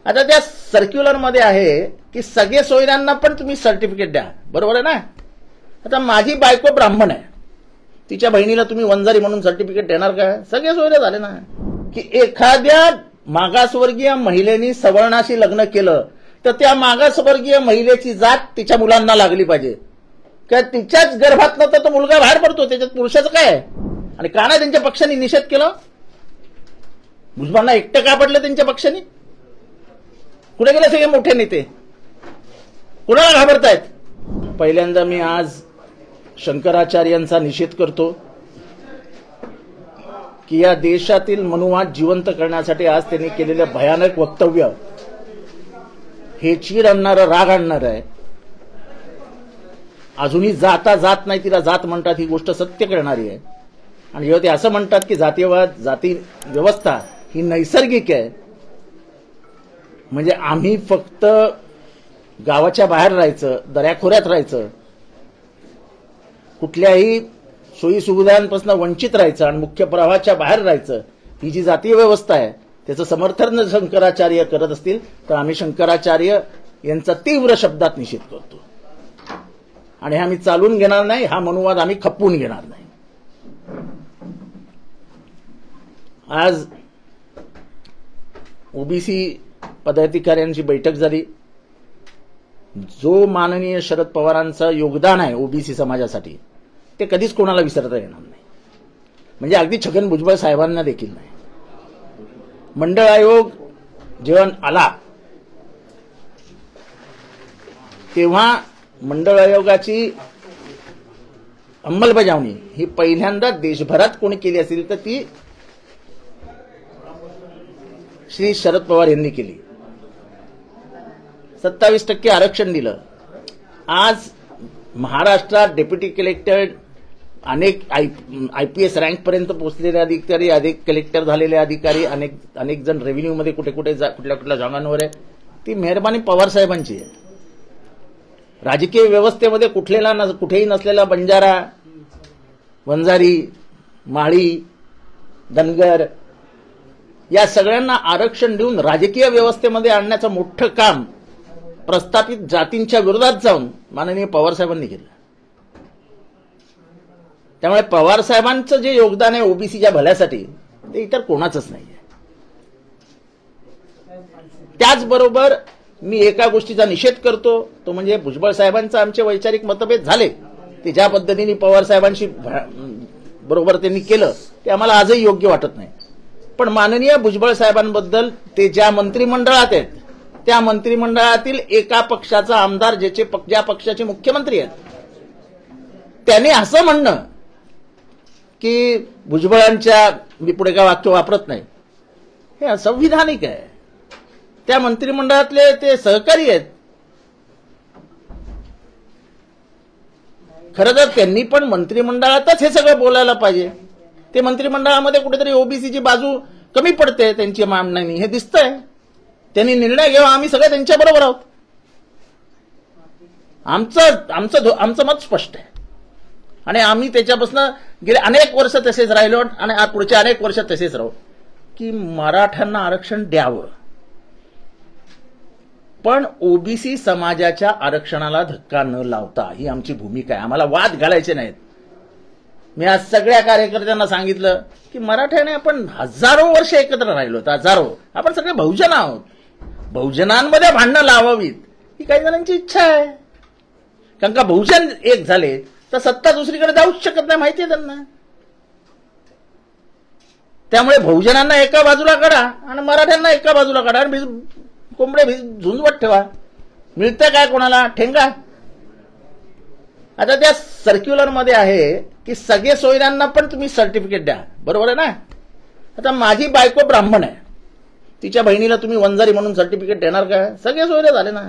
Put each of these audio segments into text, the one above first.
आता त्या सर्क्युलर मध्ये आहे की सगळे सोयऱ्यांना पण तुम्ही सर्टिफिकेट द्या, बरोबर आहे ना. आता माझी बायको ब्राह्मण आहे, तिच्या बहिणीला तुम्ही वंजारी म्हणून सर्टिफिकेट देणार का? सगळे सोयरे झाले ना. की एखाद्या मागासवर्गीय महिलेनी सवर्णाशी लग्न केलं तर त्या मागासवर्गीय महिलेची जात तिच्या मुलांना लागली पाहिजे का? तिच्याच गर्भातनं तर तो मुलगा बाहेर पडतो, त्याच्यात पुरुषाचं काय? आणि का नाही त्यांच्या पक्षाने निषेध केलं? भुजबळांना एकटं का पडलं त्यांच्या पक्षाने? कुठे गेले सगळे मोठे नेते? कुणाला घाबरतायत? पहिल्यांदा मी आज शंकराचार्यांचा निषेध करतो की या देशातील मनुवाद जिवंत करण्यासाठी आज त्यांनी केलेलं भयानक वक्तव्य हे चीड आणणारं, राग आणणारं आहे. अजूनही जाता जात नाही तिला जात म्हणतात, ही गोष्ट सत्य करणारी आहे. आणि जेव्हा ते असं म्हणतात की जातीयवाद, जाती व्यवस्था ही नैसर्गिक आहे, म्हणजे आम्ही फक्त गावाच्या बाहेर राहायचं, दऱ्याखोऱ्यात राहायचं, कुठल्याही सोयी सुविधांपासून वंचित राहायचं आणि मुख्य प्रवाहाच्या बाहेर राहायचं, ही जी जातीय व्यवस्था आहे त्याचं समर्थन शंकराचार्य करत असतील तर आम्ही शंकराचार्य यांचा तीव्र शब्दात निषेध करतो. आणि हे आम्ही चालून घेणार नाही, हा मनुवाद आम्ही खपवून घेणार नाही. आज ओबीसी पदाधिकाऱ्यांची बैठक झाली. जो माननीय शरद पवारांचं योगदान आहे ओबीसी समाजासाठी ते कधीच कोणाला विसरता येणार नाही. म्हणजे अगदी छगन भुजबळ साहेबांना देखील नाही. मंडळ आयोग जेव्हा आला तेव्हा मंडळ आयोगाची अंमलबजावणी ही पहिल्यांदा देशभरात कोणी केली असेल तर ती श्री शरद पवार यांनी केली. 27% आरक्षण दिलं. आज महाराष्ट्रात डेप्युटी कलेक्टर, अनेक आयपीएस रँक पर्यंत पोहोचलेले अधिकारी, अधिक कलेक्टर झालेले अधिकारी, अनेक जण रेव्हेन्यू मध्ये कुठे कुठल्या जागांवर आहे. ती मेहरबानी पवार साहेबांची आहे. राजकीय व्यवस्थेमध्ये कुठेही नसलेला बंजारा, वंजारी, माळी, धनगर या सगळ्यांना आरक्षण देऊन राजकीय व्यवस्थेमध्ये आणण्याचं मोठं काम प्रस्थापित जातींच्या विरोधात जाऊन माननीय पवार साहेबांनी केलं. त्यामुळे पवार साहेबांचं जे योगदान आहे ओबीसीच्या भल्यासाठी ते इतर कोणाचंच नाहीये. त्याचबरोबर मी एका गोष्टीचा निषेध करतो, तो म्हणजे भुजबळ साहेबांचं आमचे वैचारिक मतभेद झाले, ते ज्या पद्धतीने पवार साहेबांशी बरोबर त्यांनी केलं ते आम्हाला आजही योग्य वाटत नाही. पण माननीय भुजबळ साहेबांबद्दल ते ज्या मंत्रिमंडळात आहेत त्या मंत्रिमंडळातील एका पक्षाचा आमदार ज्या पक्षाचे मुख्यमंत्री आहेत त्यांनी असं म्हणणं की भुजबळांच्या, मी पुढे काय वाक्य वापरत नाही, हे असंविधानिक आहे. त्या मंत्रिमंडळातले ते सहकारी आहेत. खरं तर त्यांनी पण मंत्रिमंडळातच हे सगळं बोलायला पाहिजे. ते मंत्रिमंडळामध्ये कुठेतरी ओबीसीची बाजू कमी पडते त्यांची मांडणी, हे दिसतंय. त्यांनी निर्णय घ्यावा, आम्ही सगळे त्यांच्या बरोबर आहोत. आमचं मत स्पष्ट आहे आणि आम्ही त्याच्यापासून गेले अनेक वर्ष तसेच राहिलो आणि पुढचे अनेक वर्ष तसेच राहू की मराठ्यांना आरक्षण द्यावं, पण ओबीसी समाजाच्या आरक्षणाला धक्का न लावता ही आमची भूमिका आहे. आम्हाला वाद घालायचे नाहीत. मी आज सगळ्या कार्यकर्त्यांना सांगितलं की मराठ्याने आपण हजारो वर्ष एकत्र राहिलो, हजारो. आपण सगळे बहुजन आहोत. बहुजनांमध्ये भांडणं लावावीत ही काही जणांची इच्छा आहे. कारण का बहुजन एक झाले तर सत्ता दुसरीकडे जाऊच शकत नाही, माहिती आहे त्यांना. त्यामुळे बहुजनांना एका बाजूला काढा आणि मराठ्यांना एका बाजूला काढा आणि कोंबडे झुंजवत ठेवा. मिळतं काय कोणाला? ठेंगा. आता त्या सर्क्युलर मध्ये आहे की सगळे सोयऱ्यांना पण तुम्ही सर्टिफिकेट द्या, बरोबर आहे ना. आता माझी बायको ब्राह्मण आहे, तिच्या बहिणीला तुम्ही वंजारी म्हणून सर्टिफिकेट देणार का? सगळे सोयरे झाले ना.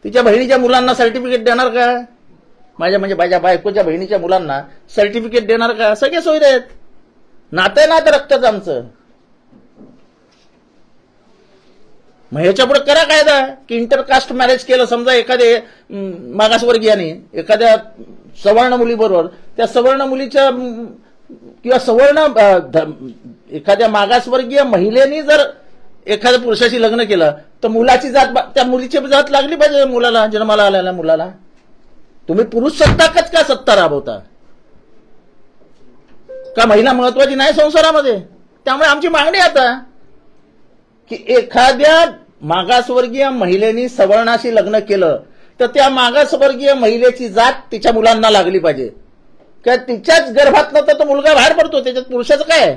तिच्या बहिणीच्या मुलांना सर्टिफिकेट देणार का? माझ्या बायकोच्या बहिणीच्या मुलांना सर्टिफिकेट देणार का? सगळे सोयरे आहेत. नातं आहे ना तर रक्तच आमचं. मग ह्याच्यापुढे करा कायदा की इंटरकास्ट मॅरेज केलं समजा एखाद्या मागासवर्गीयाने एखाद्या सवर्ण मुलीबरोबर, त्या सवर्ण मुलीच्या किंवा एखाद्या मागासवर्गीय महिलेनी जर एखाद्या पुरुषाशी लग्न केलं तर मुलाची जात त्या मुलीची जात लागली पाहिजे मुलाला, जन्माला आलेल्या मुलाला. तुम्ही पुरुष सत्ताकच का सत्ता राबवता? का महिला महत्वाची नाही संसारामध्ये? त्यामुळे आमची मागणी आता की एखाद्या मागासवर्गीय महिलेनी सवर्णाशी लग्न केलं तर त्या मागासवर्गीय महिलेची जात तिच्या मुलांना लागली पाहिजे. का तिच्याच गर्भातनं तर तो मुलगा बाहेर पडतो, त्याच्यात पुरुषाचं काय आहे?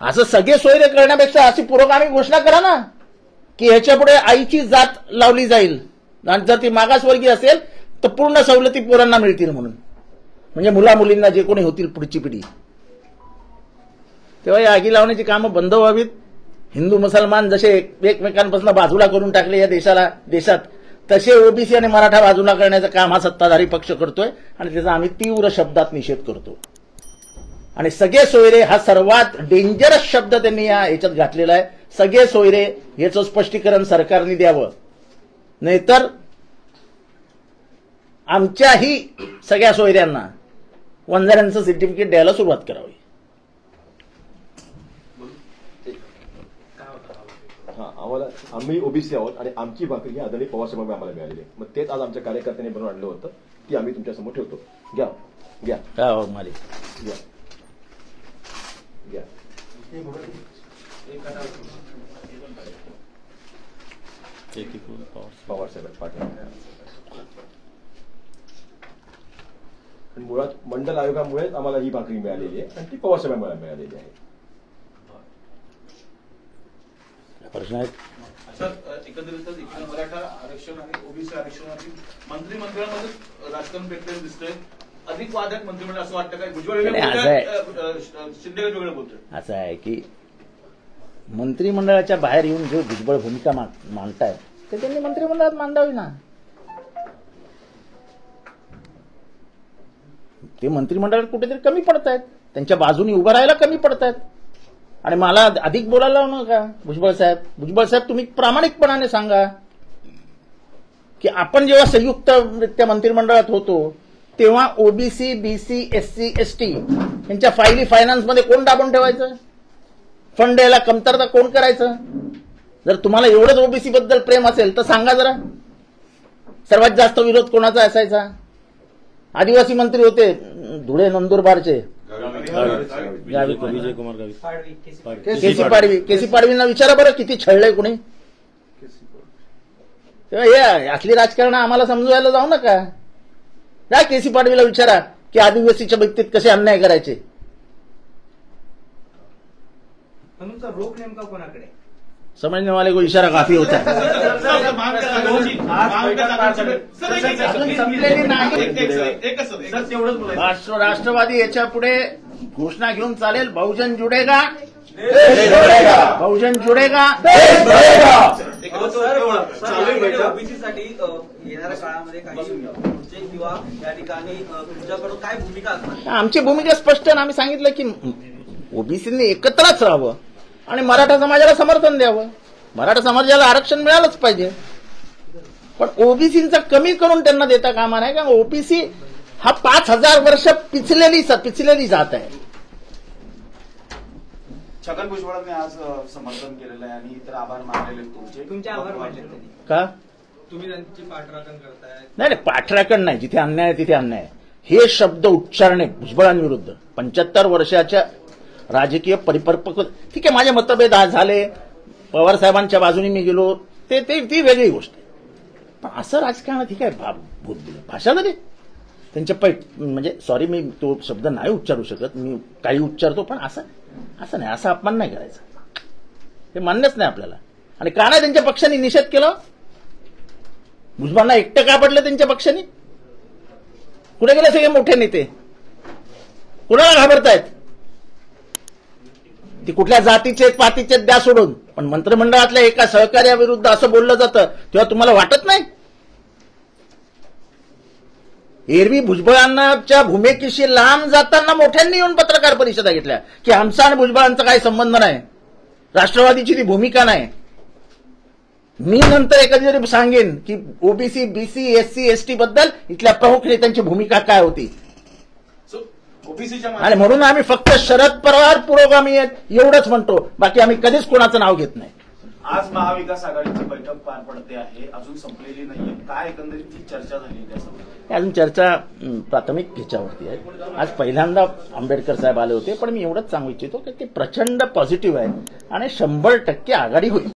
असं सगळे सोयरे करण्यापेक्षा अशी पुरोगामी घोषणा करा ना की ह्याच्या पुढे आईची जात लावली जाईल आणि जर ती मागासवर्गीय असेल तर पूर्ण सवलती पोरांना मिळतील म्हणून, म्हणजे मुला मुलींना जे कोणी होतील पुढची पिढी. तेव्हा या आगी लावण्याची कामं बंद व्हावीत. हिंदू मुसलमान जसे एकमेकांपासून बाजूला करून टाकले या देशात, तसे ओबीसी आणि मराठा बाजूला करण्याचं काम हा सत्ताधारी पक्ष करतोय आणि त्याचा आम्ही तीव्र शब्दात निषेध करतो. आणि सगळे सोयरे हा सर्वात डेंजरस शब्द त्यांनी या ह्याच्यात घातलेला आहे. सगळे सोयरे याचं स्पष्टीकरण सरकारने द्यावं, नाहीतर आमच्याही सगळ्या सोयऱ्यांना वंजाऱ्यांचं सर्टिफिकेट द्यायला सुरुवात करावी. आम्ही ओबीसी आहोत आणि आमची भाकरी ही आदरणीय पवारसाहेबांनी आम्हाला मिळालेली आहे. मग तेच आज आमच्या कार्यकर्त्यांनी बनवून आणलं होतं, ती आम्ही तुमच्या समोर ठेवतो. घ्या घ्या मालिक घ्या घ्या. पवारसाहेब पाटील मुळात मंडल आयोगामुळेच आम्हाला ही भाकरी मिळालेली आहे आणि ती पवारसाहेबांना मिळालेली आहे. प्रश्न आहे सर, एकंदरीतच इकडे मराठा आरक्षण आणि ओबीसी आरक्षणातील मंत्रिमंडळामध्ये राजकारण पेटलेलं दिसतंय. अधिक वादक मंत्रिमंडळ असं वाटतं काय? भुजबळ वेगळं बोलतोय, शिंदे वेगळं बोलतोय. असं आहे की मंत्रिमंडळाच्या बाहेर येऊन जो भुजबळ भूमिका मांडतायत ते त्यांनी मंत्रिमंडळात मांडावी ना. ते मंत्रिमंडळात कुठेतरी कमी पडतायत, त्यांच्या बाजूने उभं राहायला कमी पडतायत. आणि मला अधिक बोलायला लावू नका भुजबळ साहेब, तुम्ही प्रामाणिकपणाने सांगा की आपण जेव्हा संयुक्तरित्या मंत्रिमंडळात होतो तेव्हा ओबीसी, बीसी, एससी, एसटी यांच्या फायली फायनान्समध्ये कोण दाबून ठेवायचं? फंड द्यायला कमतरता कोण करायचं? जर तुम्हाला एवढंच ओबीसी बद्दल प्रेम असेल तर सांगा जरा, सर्वात जास्त विरोध कोणाचा असायचा? आदिवासी मंत्री होते धुळे नंदुरबारचे विजय कुमार गावित. केसी पाडवींना विचारा बरं किती छळलंय कुणी. तेव्हा हे असली राजकारण आम्हाला समजवायला जाऊ नका. जा केसी पाडवीला विचारा की आदिवासीच्या बाबतीत कसे अन्याय करायचे. रोग नेमका कोणाकडे? समझने वाले को इशारा काफी होता है. राष्ट्रवादी याच्या पुढे घोषणा घेऊन चालेल, बहुजन जुडेगा, बहुजन जुडेगा. ओबीसीसाठी येणाऱ्या काळामध्ये काही किंवा या ठिकाणी तुमच्याकडून काय भूमिका असणार? आमची भूमिका स्पष्ट आहे. आम्ही सांगितलं की ओबीसींनी एकत्रच राहावं आणि मराठा समाजाला समर्थन द्यावं. मराठा समाजाला आरक्षण मिळालंच पाहिजे, पण ओबीसींचा कमी करून त्यांना देता कामा नाही. कारण ओबीसी हा 5000 वर्ष पिचलेली जात आहे. छगन भुजबळांनी आज समर्थन केलेलं आहे आणि इतर आभार मानलेले तुमचे आभार मानले का? तुम्ही त्यांची पाठराखण करताय? नाही, पाठराखण नाही. जिथे अन्याय आहे तिथे अन्याय आहे हे शब्द उच्चारणे भुजबळांविरुद्ध 75 वर्षाच्या राजकीय परिपक्व. ठीक आहे, माझे मतभेद झाले, पवार साहेबांच्या बाजूने मी गेलो, ती वेगळी गोष्ट आहे. पण असं राजकारण ठीक आहे, भाषा झाली त्यांच्या म्हणजे सॉरी मी तो शब्द नाही उच्चारू शकत, मी काही उच्चारतो, पण असं नाही, असा अपमान नाही करायचा. हे मान्यच नाही आपल्याला. आणि का नाही त्यांच्या पक्षाने निषेध केला? भुजबळांना एकटं का पडलं त्यांच्या पक्षाने? कुठे गेले सगळे मोठे नेते? कुणाला घाबरतायत? ती कुठल्या जातीचे पातीचे द्या सोडून, पण मंत्रिमंडळातल्या एका सहकार्याविरुद्ध असं बोललं जातं तेव्हा तुम्हाला वाटत नाही? एरवी भुजबळांच्या भूमिकेशी लांब जाताना मोठ्यांनी येऊन पत्रकार परिषदा घेतल्या की आमचा आणि भुजबळांचा काही संबंध नाही, राष्ट्रवादीची ती भूमिका नाही. मी नंतर एखादी जरी सांगेन की ओबीसी, बीसी, एससी, एसटी बद्दल इथल्या प्रमुख नेत्यांची भूमिका काय होती. ओबीसीच्या आणि म्हणून आम्ही फक्त शरद पवार पुरोगामी आहेत एवढंच म्हणतो, बाकी आम्ही कधीच कोणाचं नाव घेत नाही. आज महाविकास आघाडीची बैठक पार पडते आहे, अजून संपलेली नाहीये. काय एकंदरीत ही चर्चा झाली त्यासंदर्भात? अजून चर्चा प्राथमिक ह्याच्यावरती आहे. आज पहिल्यांदा आंबेडकर साहेब आले होते, पण मी एवढंच सांगू इच्छितो की ते प्रचंड पॉझिटिव्ह आहे आणि 100% आघाडी होईल.